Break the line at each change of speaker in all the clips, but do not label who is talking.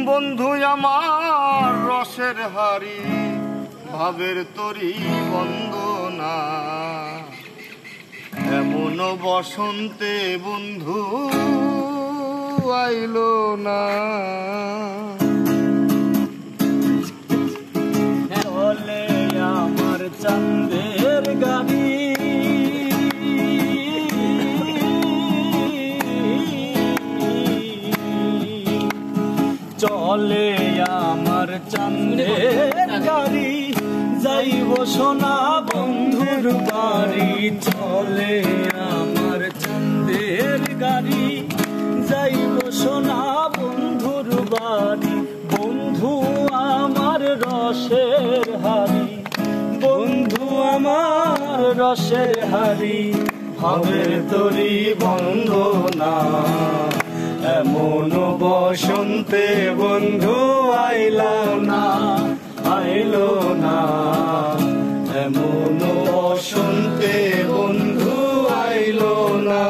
বন্ধু আমার রসের হারি ভাবের তরি বন্দনা এমন বসন্তে বন্ধু আইলো না।
চলে আমার চাঁদের গাড়ি চলে আমার চাঁদের গাড়ি যাইব সোনা বন্ধুর বাড়ি চলে আমার চাঁদের গাড়ি যাইব সোনা বন্ধুর বাড়ি বন্ধু আমার রসের হারি বন্ধু আমার রসের হারি ভাবের তরি বন্দনা এমন বসন্তে বন্ধু আইলো না আইলো না এমন বসন্তে বন্ধু আইলো না।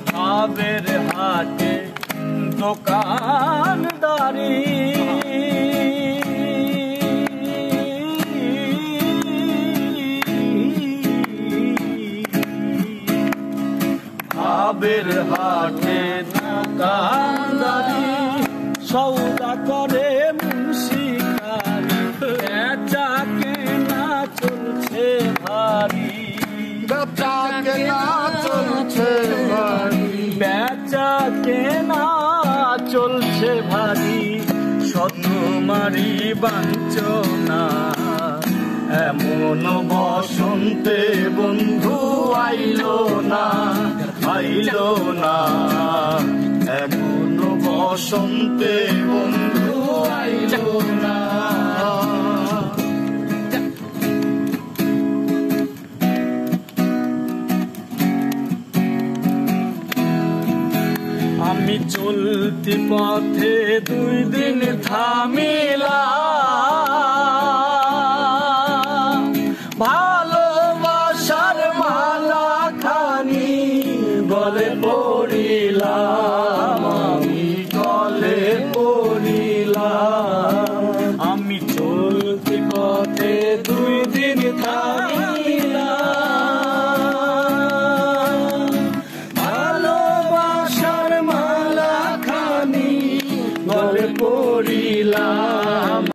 ভাবের হাটে দোকানদারি ভাবের হাটে দোকানদারি সৌদা করে মুন্সিকারি বেচা কেনা চলছে ভারী
বেচা কেনা চলছে ভারী
বেচা কেনা চলছে ভারী শত মারি বাঞ্ছনা এমন বসন্তে বন্ধু আইলো না আইলো না এমন বসন্তে বন্ধু আইলো না। আমি চলতি পথে দুই দিন থামিলা ভালোবাসার মালা খানি গলে পড়িলাম আমি গলে পড়িলাম আমি চলতি পথে দুই দিন থামিলা ভালোবাসার মালা খানি গলে পড়িলাম